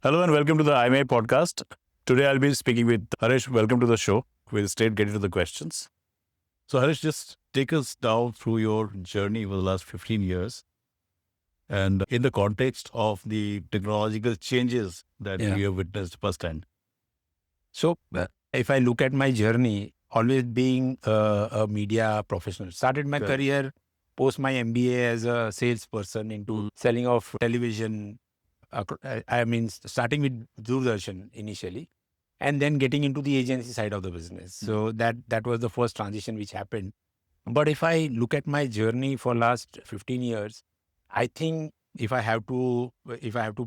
Hello and welcome to the IMA podcast. Today I'll be speaking with Harish. Welcome to the show. We'll straight get into the questions. So Harish, just take us down through your journey over the last 15 years and in the context of the technological changes that Yeah. we have witnessed firsthand. So if I look at my journey, always being a media professional, started my Correct. career post my MBA as a salesperson into selling of television. I mean, starting with Doordarshan initially, and then getting into the agency side of the business. So that was the first transition which happened. But if I look at my journey for last 15 years, I think if I have to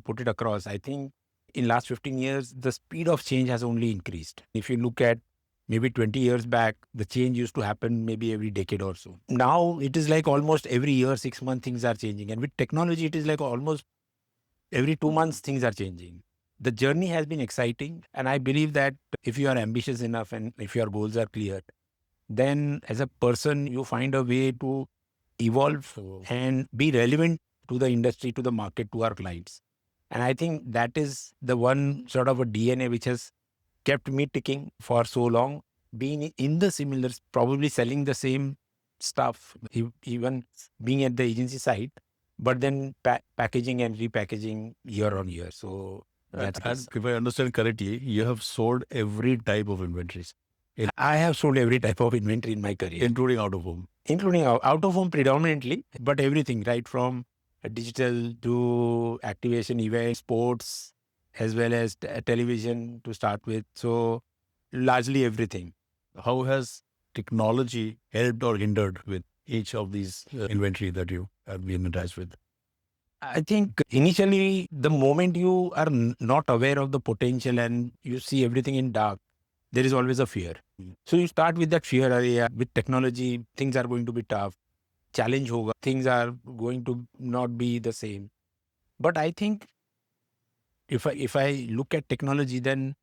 put it across, I think in last 15 years, the speed of change has only increased. If you look at maybe 20 years back, the change used to happen maybe every decade or so. Now it is like almost every year, 6 months, things are changing. And with technology, it is like almost every 2 months, things are changing. The journey has been exciting. And I believe that if you are ambitious enough and if your goals are clear, then as a person, you find a way to evolve and be relevant to the industry, to the market, to our clients. And I think that is the one sort of a DNA which has kept me ticking for so long, being in the similar, probably selling the same stuff, even being at the agency side, but then packaging and repackaging year on year. So that's And if I understand correctly, you have sold every type of inventories, I have sold every type of inventory in my career, including out of home. including out of home predominantly, but everything, right from digital to activation events, sports, as well as television to start with. So largely everything. How has technology helped or hindered with each of these inventory that you have been attached with? I think initially, the moment you are not aware of the potential and you see everything in dark, there is always a fear. So you start with that fear area. With technology, things are going to be tough. Challenge hoga. Things are going to not be the same. But I think if I look at technology, then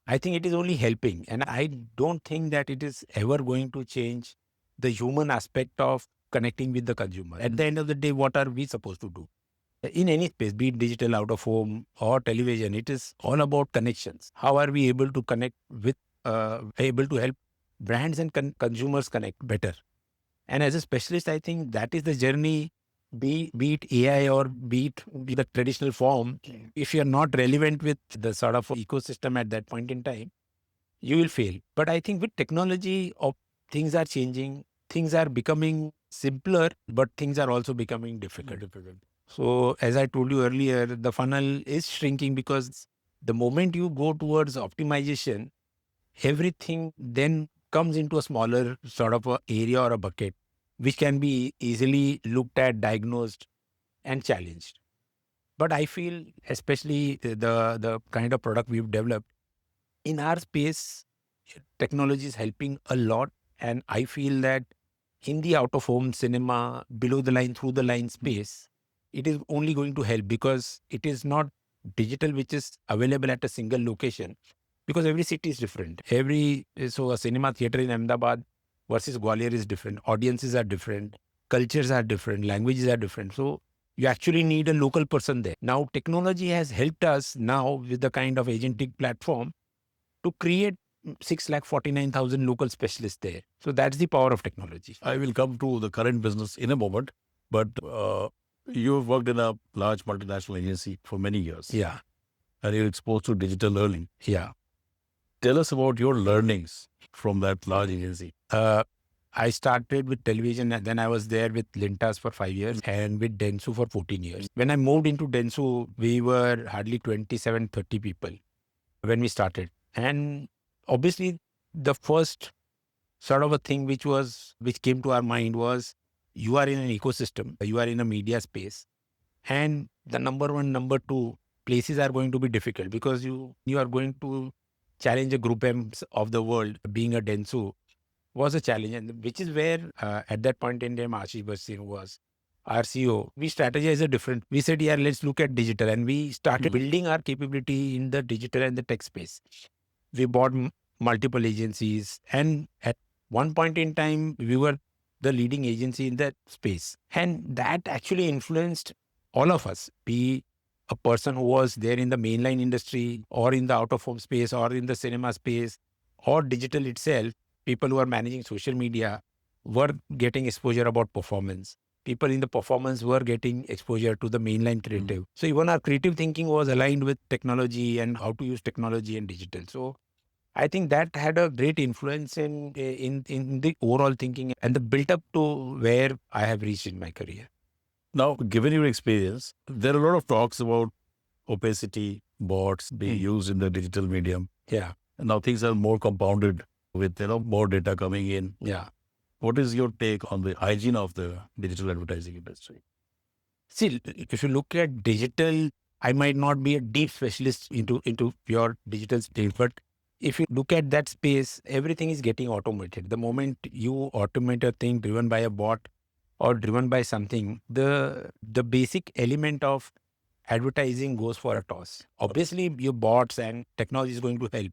I think it is only helping, and I don't think that it is ever going to change the human aspect of connecting with the consumer. At the end of the day, what are we supposed to do? In any space, be it digital, out of home, or television, it is all about connections. How are we able to connect with, able to help brands and consumers connect better? And as a specialist, I think that is the journey, be it AI or be it the traditional form. If you're not relevant with the sort of ecosystem at that point in time, you will fail. But I think with technology, things are changing, things are becoming simpler, but things are also becoming difficult. So, as I told you earlier, the funnel is shrinking because the moment you go towards optimization, everything then comes into a smaller sort of a area or a bucket, which can be easily looked at, diagnosed, and challenged. But I feel, especially the kind of product we've developed in our space, technology is helping a lot. And I feel that in the out of home cinema, below the line, through the line space, it is only going to help because it is not digital, which is available at a single location, because every city is different. So a cinema theater in Ahmedabad versus Gwalior is different. Audiences are different. Cultures are different. Languages are different. So you actually need a local person there. Now, technology has helped us now with the kind of agentic platform to create 6,49,000 local specialists there. So that's the power of technology. I will come to the current business in a moment, but you've worked in a large multinational agency for many years Yeah. and you're exposed to digital learning. Yeah. Tell us about your learnings from that large agency. I started with television and then I was there with Lintas for 5 years and with Densu for 14 years. When I moved into Densu, we were hardly 27, 30 people when we started. And obviously, the first sort of a thing which came to our mind was, you are in an ecosystem, you are in a media space, and the number one, number two places are going to be difficult because you are going to challenge a group M's of the world. Being a Densu was a challenge, and which is where at that point in time Ashish Basir was our CEO. We strategized a different. We said, yeah, let's look at digital, and we started building our capability in the digital and the tech space. We bought multiple agencies, and at one point in time we were the leading agency in that space, and that actually influenced all of us, be a person who was there in the mainline industry or in the out of home space or in the cinema space or digital itself, people who are managing social media were getting exposure about performance. People in the performance were getting exposure to the mainline creative. So even our creative thinking was aligned with technology and how to use technology and digital. So I think that had a great influence in the overall thinking and the built up to where I have reached in my career. Now, given your experience, there are a lot of talks about opacity, bots being used in the digital medium. Yeah. And now things are more compounded with more data coming in. Yeah. What is your take on the hygiene of the digital advertising industry? See, if you look at digital, I might not be a deep specialist into pure digital space, but if you look at that space, everything is getting automated. The moment you automate a thing driven by a bot or driven by something, the basic element of advertising goes for a toss. Obviously, your bots and technology is going to help.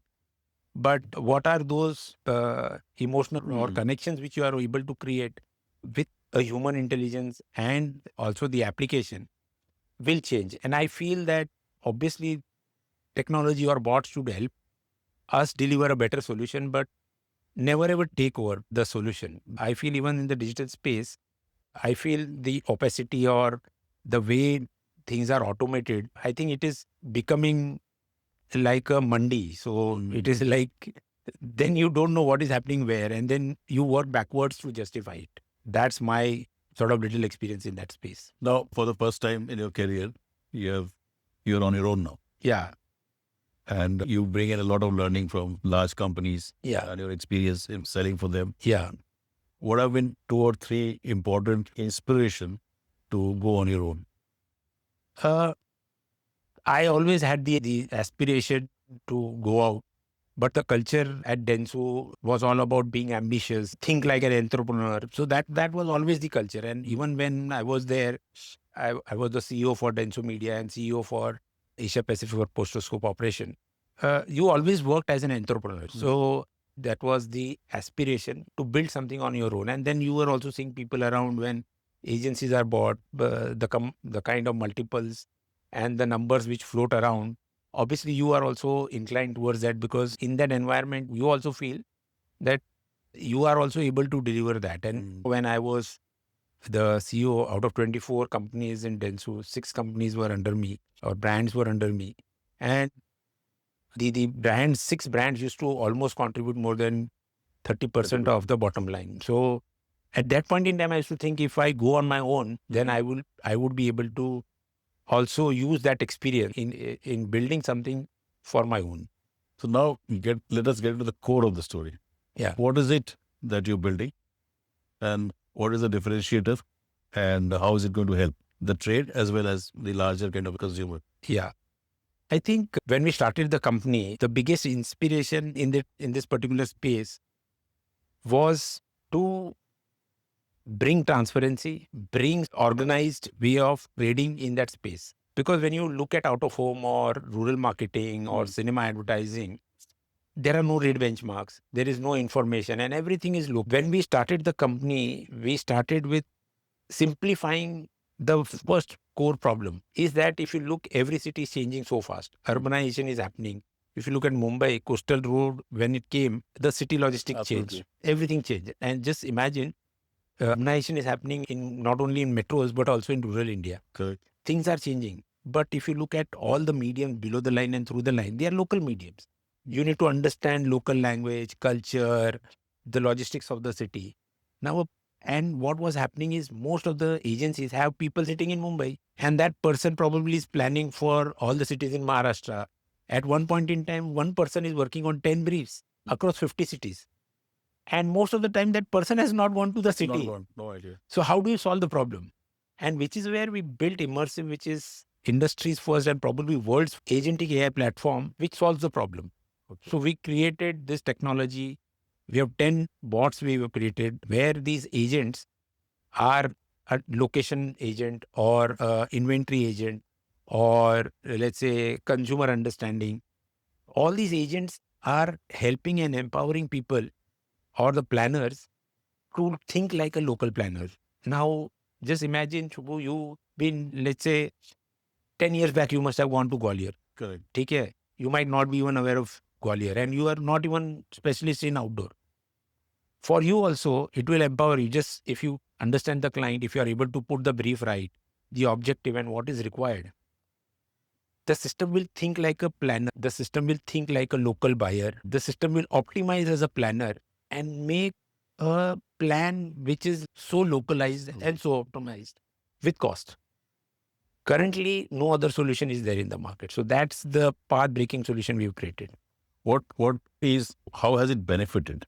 But what are those emotional or connections which you are able to create with a human intelligence and also the application will change. And I feel that obviously technology or bots should help us deliver a better solution, but never ever take over the solution. I feel even in the digital space, I feel the opacity or the way things are automated, I think it is becoming like a mandi. So it is like, then you don't know what is happening where, and then you work backwards to justify it. That's my sort of little experience in that space. Now, for the first time in your career, you're on your own now. Yeah. And you bring in a lot of learning from large companies Yeah. and your experience in selling for them. Yeah. What have been 2 or 3 important inspiration to go on your own? I always had the aspiration to go out, but the culture at Dentsu was all about being ambitious, think like an entrepreneur. So that was always the culture. And even when I was there, I was the CEO for Dentsu Media and CEO for Asia Pacific for Postoscope Operation. You always worked as an entrepreneur. So that was the aspiration to build something on your own. And then you were also seeing people around when agencies are bought, the kind of multiples and the numbers which float around. Obviously, you are also inclined towards that because in that environment, you also feel that you are also able to deliver that. And when I was the CEO out of 24 companies in Dentsu, 6 companies were under me or brands were under me. And the brands, 6 brands used to almost contribute more than 30% of the bottom line. So at that point in time, I used to think if I go on my own, then I would be able to also use that experience in building something for my own. So now let us get into the core of the story. Yeah. What is it that you're building and what is the differentiator and how is it going to help the trade as well as the larger kind of consumer? Yeah. I think when we started the company, the biggest inspiration in this particular space was to bring transparency, bring organized way of trading in that space. Because when you look at out of home or rural marketing or cinema advertising, there are no rate benchmarks. There is no information and everything is low. When we started the company, we started with simplifying the first core problem is that if you look, every city is changing so fast. Urbanization is happening. If you look at Mumbai, coastal road, when it came, the city logistics changed. Everything changed. And just imagine, urbanization is happening in not only in metros, but also in rural India. Correct. Things are changing. But if you look at all the mediums below the line and through the line, they are local mediums. You need to understand local language, culture, the logistics of the city. Now, and what was happening is most of the agencies have people sitting in Mumbai, and that person probably is planning for all the cities in Maharashtra. At one point in time, one person is working on 10 briefs across 50 cities. And most of the time, that person has not gone to the city. Not gone. No idea. So how do you solve the problem? And which is where we built Immersive, which is industry's first and probably world's agentic AI platform, which solves the problem. Okay. So we created this technology. We have 10 bots we have created where these agents are a location agent or a inventory agent or let's say consumer understanding. All these agents are helping and empowering people or the planners to think like a local planner. Now, just imagine, Shubhu, you've been, let's say, 10 years back, you must have gone to Gwalior. Correct. ठीक है? You might not be even aware of Gwalior, and you are not even specialist in outdoor. For you also, it will empower you. Just if you understand the client, if you are able to put the brief right, the objective and what is required, the system will think like a planner. The system will think like a local buyer. The system will optimize as a planner and make a plan which is so localized and so optimized with cost. Currently, no other solution is there in the market. So that's the path-breaking solution we've created. How has it benefited?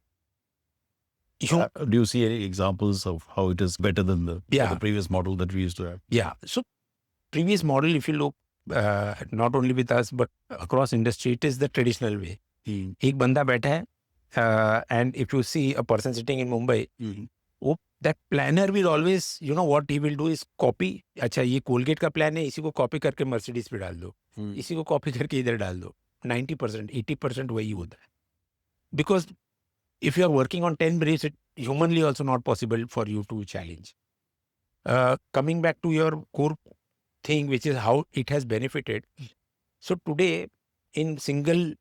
You- Do you see any examples of how it is better than the previous model that we used to have? Yeah. So previous model, if you look, not only with us, but across industry, it is the traditional way. एक बंदा बैठा है, and if you see a person sitting in Mumbai, that planner will always, what he will do is copy. अच्छा, ये Colgate का plan है, इसी को copy करके Mercedes पे डाल दो, इसी को copy करके इधर डाल दो. 90%, 80% वही होता है. Because if you are working on 10 briefs, it humanly also not possible for you to challenge. Coming back to your core thing, which is how it has benefited. So today, in single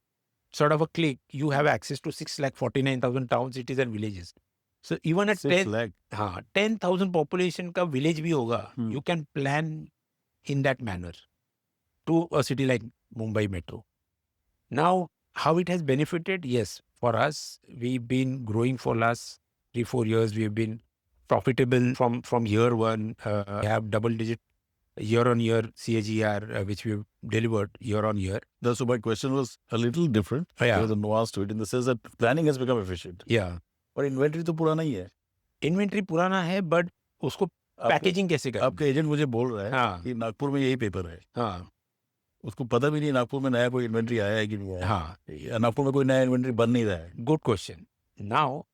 sort of a click, you have access to 6,49,000 towns, cities and villages. So even at 10,000 population का village भी होगा, you can plan in that manner to a city like Mumbai Metro. Now, how it has benefited? Yes, for us, we've been growing for last 3-4 years. We've been profitable from year one. We have double-digit year-on-year CAGR, which we've delivered year-on-year. So my question was a little different. Yeah. There was a nuance to it in the sense that planning has become efficient. Yeah. But inventory तो पुराना ही है. Inventory पुराना है, but उसको packaging कैसे करें? आपका agent मुझे बोल रहा है हाँ. कि नागपुर में यही पेपर है. हाँ. उसको पता भी नहीं नागपुर में नया कोई इन्वेंट्री आया है कि नहीं आया. हाँ. नागपुर में कोई नया इन्वेंट्री बन नहीं रहा है. Good question. Now,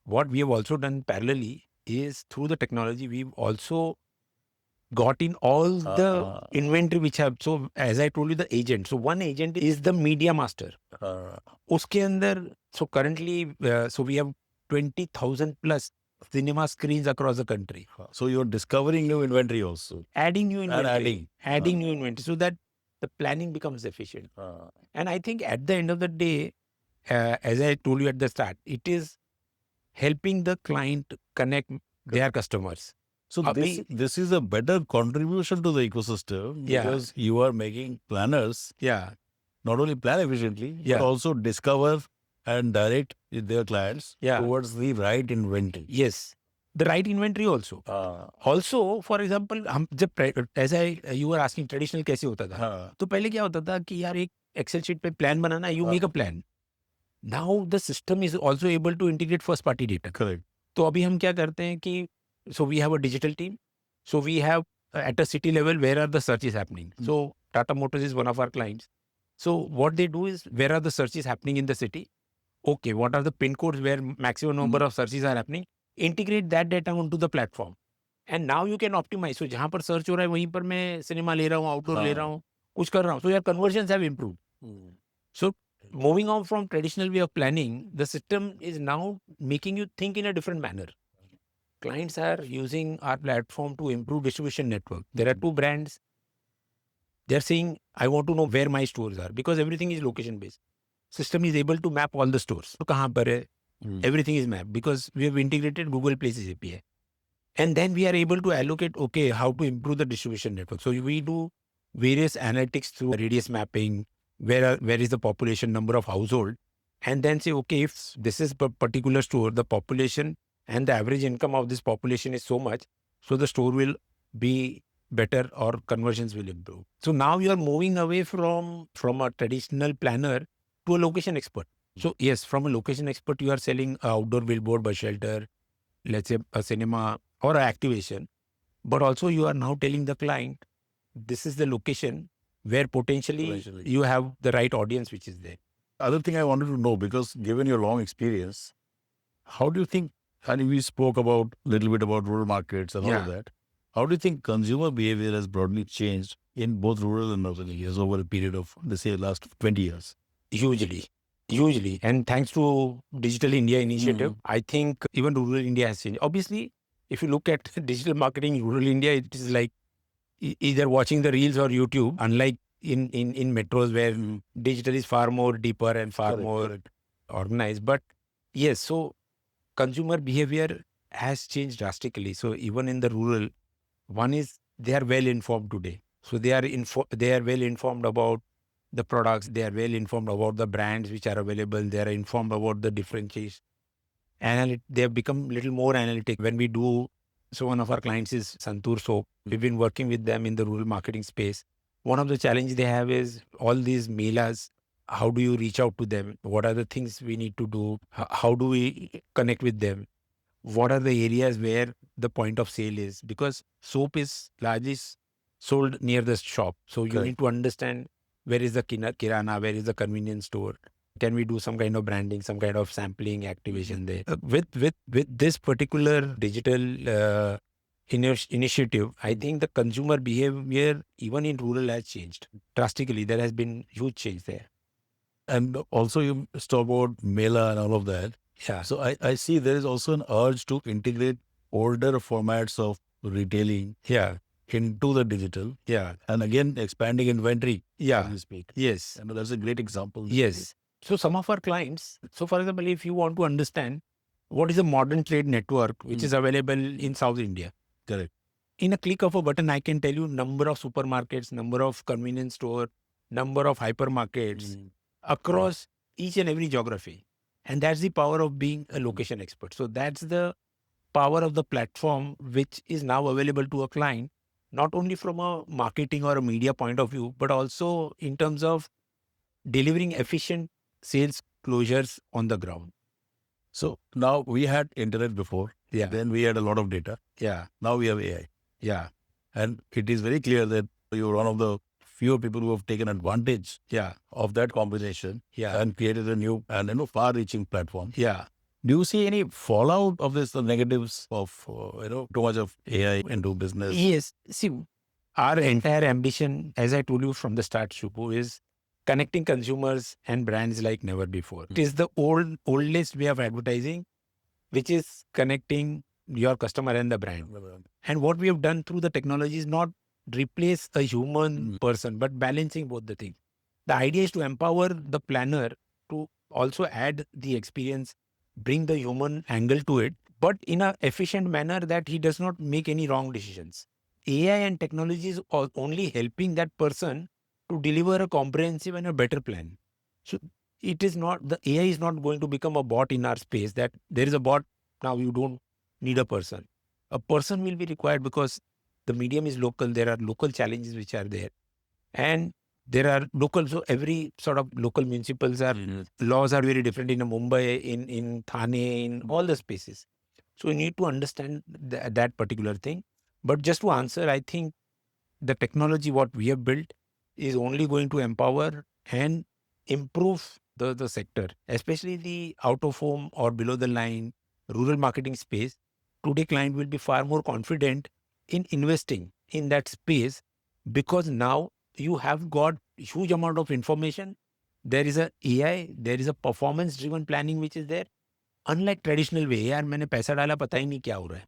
what we have also done parallelly is through the technology, we've also got in all the inventory which have. So as I told you, the agent. So one agent is the media master. उसके अंदर, so currently, so we have 20,000 plus cinema screens across the country. So you're discovering new inventory also. Adding new inventory. And adding new inventory so that the planning becomes efficient. And I think at the end of the day, as I told you at the start, it is helping the client connect their customers. So this is a better contribution to the ecosystem because you are making planners not only plan efficiently, but also discover and direct their clients towards the right inventory. Yes, the right inventory also. Also, for example, हम जब as you were asking traditional कैसे होता था, तो पहले क्या होता था कि यार एक Excel sheet पे plan banana, you make a plan. Now the system is also able to integrate first party data. Correct. तो अभी हम क्या करते हैं कि so we have a digital team. So we have at a city level, where are the searches happening? So Tata Motors is one of our clients. So what they do is, where are the searches happening in the city? Okay, what are the pin codes where maximum number of searches are happening? Integrate that data onto the platform. And now you can optimize. So जहाँ पर search हो रहा है, वहीं पर मैं cinema ले रहा हूँ, outdoor ले रहा हूँ, कुछ कर रहा हूँ. So your conversions have improved. So moving on from traditional way of planning, the system is now making you think in a different manner. Clients are using our platform to improve distribution network. There are two brands. They're saying, I want to know where my stores are, because everything is location based. System is able to map all the stores. So कहाँ पर है? Everything is mapped because we have integrated Google Places API. And then we are able to allocate, okay, how to improve the distribution network. So we do various analytics through radius mapping, where is the population, number of household, and then say, okay, if this is a particular store, the population and the average income of this population is so much, so the store will be better or conversions will improve. So now you are moving away from a traditional planner to a location expert. So yes, from a location expert, you are selling an outdoor billboard, bus shelter, let's say a cinema or an activation. But also you are now telling the client, this is the location where potentially you have the right audience which is there. Other thing I wanted to know, because given your long experience, how do you think, and we spoke about a little bit about rural markets and all of that, how do you think consumer behavior has broadly changed in both rural and urban areas over a period of, let's say, last 20 years? Hugely. And thanks to Digital India initiative, I think even rural India has changed. Obviously, if you look at digital marketing in rural India, it is like either watching the reels or YouTube, unlike in metros where digital is far more deeper and far more organized. But yes, so consumer behavior has changed drastically. So even in the rural, one is they are well informed today. So they are well informed about the products. They are well informed about the brands which are available. They are informed about the differentiation. They have become a little more analytic. When we do, so one of our clients is Santur Soap. We've been working with them in the rural marketing space. One of the challenges they have is all these melas. How do you reach out to them? What are the things we need to do? How do we connect with them? What are the areas where the point of sale is? Because soap is largely sold near the shop. So you need to understand where is the kirana, where is the convenience store. Can we do some kind of branding, some kind of sampling activation there? With this particular digital initiative, I think the consumer behavior even in rural has changed drastically. There has been huge change there. And also you talk about Mela and all of that. Yeah. So I see there is also an urge to integrate older formats of retailing into the digital. Yeah. And again, expanding inventory. Yeah. As we speak. Yes. And that's a great example. Yes. So some of our clients, so for example, if you want to understand what is a modern trade network which is available in South India. Correct. In a click of a button, I can tell you number of supermarkets, number of convenience store, number of hypermarkets across each and every geography. And that's the power of being a location expert. So that's the power of the platform which is now available to a client, not only from a marketing or a media point of view, but also in terms of delivering efficient sales closures on the ground. So now we had internet before. Yeah. Then we had a lot of data. Yeah. Now we have AI. Yeah. And it is very clear that you're one of the few people who have taken advantage of that combination and created a new and far-reaching platform. Yeah. Do you see any fallout of this, the negatives of too much of AI into business? Yes. See, our entire ambition, as I told you from the start, Shubhu, is connecting consumers and brands like never before. It is the oldest way of advertising, which is connecting your customer and the brand. And what we have done through the technology is not replace a human person, but balancing both the things. The idea is to empower the planner to also add the experience, bring the human angle to it, but in an efficient manner that he does not make any wrong decisions. AI and technology is only helping that person to deliver a comprehensive and a better plan. So it is not, the AI is not going to become a bot in our space that there is a bot, now you don't need a person. A person will be required because the medium is local. There are local challenges which are there. And there are local, so every sort of local municipals are, laws are very different in Mumbai, in Thane, in all the spaces. So you need to understand that particular thing. But just to answer, I think the technology what we have built is only going to empower and improve the sector, especially the out of home or below the line rural marketing space. Today, client will be far more confident in investing in that space because now you have got huge amount of information. There is a AI, there is a performance driven planning which is there. Unlike traditional way, यार मैंने पैसा डाला पता ही नहीं क्या हो रहा है.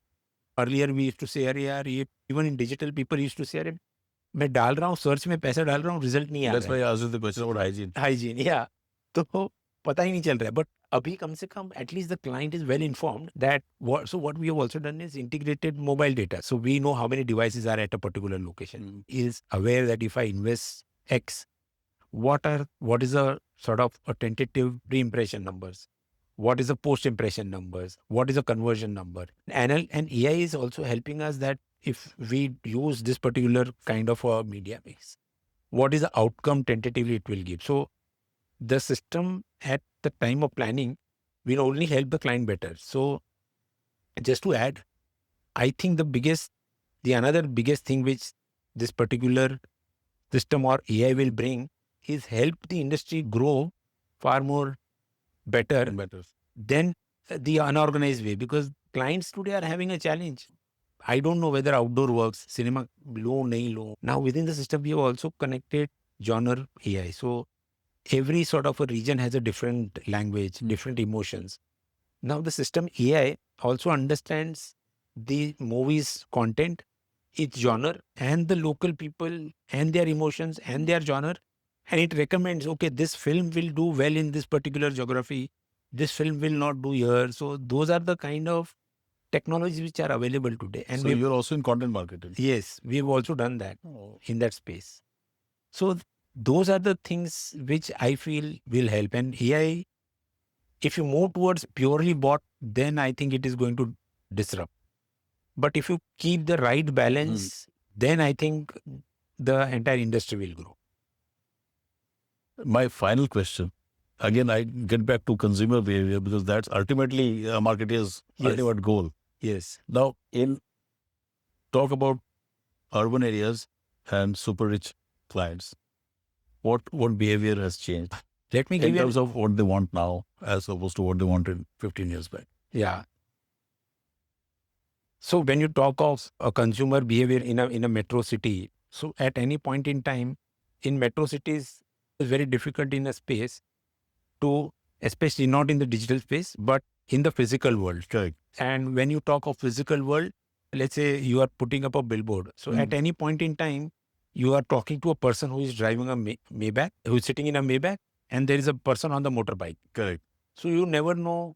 Earlier we used to say अरे यार ये, even in digital people used to say अरे मैं डाल रहा हूँ सर्च में पैसा डाल रहा हूँ रिजल्ट नहीं आ रहा है. That's why I asked you the question about hygiene. Hygiene, yeah. तो पता ही नहीं चल रहा है. But अभी कम से कम at least the client is well informed that what we have also done is integrated mobile data. So we know how many devices are at a particular location. Is aware that if I invest X, what is a sort of a tentative pre-impression numbers? What is the post-impression numbers? What is a conversion number? And AI is also helping us that if we use this particular kind of a media mix, what is the outcome tentatively it will give? So the system at the time of planning will only help the client better. So just to add, I think the another biggest thing which this particular system or AI will bring is help the industry grow far more better than the unorganized way, because clients today are having a challenge. I don't know whether outdoor works, cinema low, nahi low. Now within the system, we have also connected genre AI. So every sort of a region has a different language, different emotions. Now the system AI also understands the movie's content its genre and the local people and their emotions and their genre, and it recommends, okay, this film will do well in this particular geography, this film will not do here. So those are the kind of technologies which are available today. And So you're also in content marketing. yes, we've also done that Oh. in that space. So those are the things which I feel will help. And AI, if you move towards purely bot, then I think it is going to disrupt. But if you keep the right balance, then I think the entire industry will grow. My final question, again, I get back to consumer behavior because that's ultimately a marketer's Yes. ultimate goal. Yes. Now, in talk about urban areas and super rich clients, what behavior has changed Let me give in you terms of what they want now as opposed to what they wanted 15 years back? yeah. So when you talk of a consumer behavior in a metro city, so at any point in time in metro cities, it's very difficult in a space to, especially not in the digital space, but in the physical world. Correct. And when you talk of physical world, let's say you are putting up a billboard. So at any point in time, you are talking to a person who is driving a Maybach, who is sitting in a Maybach, and there is a person on the motorbike. Correct. So you never know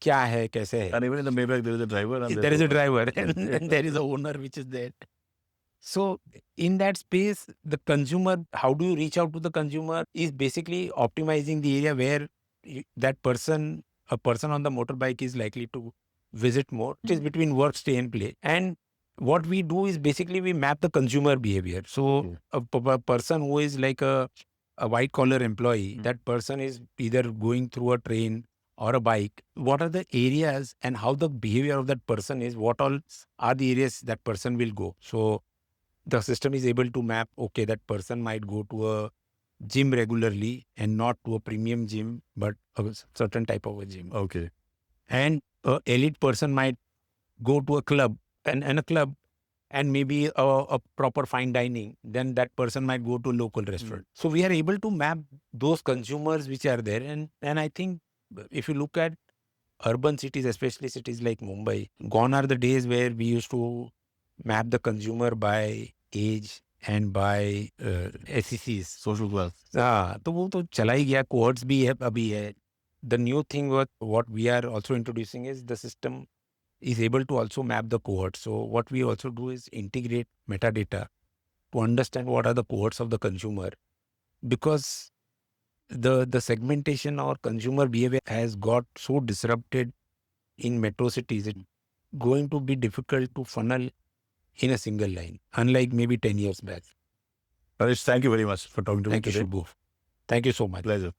क्या है, कैसे है. And even in the Maybach, there is a driver. And There is a driver and there is a owner which is there. So in that space, the consumer, how do you reach out to the consumer is basically optimizing the area where that person, a person on the motorbike is likely to visit more. It is between work, stay and play. And what we do is basically we map the consumer behavior. So a person who is like a white collar employee, that person is either going through a train or a bike. What are the areas and how the behavior of that person is, what all are the areas that person will go. So the system is able to map, okay, that person might go to a gym regularly and not to a premium gym, but a certain type of a gym. Okay. And an elite person might go to a club and a club and maybe a proper fine dining, then that person might go to a local restaurant. So we are able to map those consumers which are there. And I think if you look at urban cities, especially cities like Mumbai, gone are the days where we used to map the consumer by age and by SECs. Social wealth. हाँ, तो वो तो चला ही गया, cohorts भी है अभी है. The new thing what we are also introducing is the system is able to also map the cohorts. So what we also do is integrate metadata to understand what are the cohorts of the consumer, because the segmentation or consumer behavior has got so disrupted in metro cities. It's going to be difficult to funnel in a single line, unlike maybe 10 years back. Harish, thank you very much for talking to me Thank you, today. Shubhu. Thank you so much. Pleasure.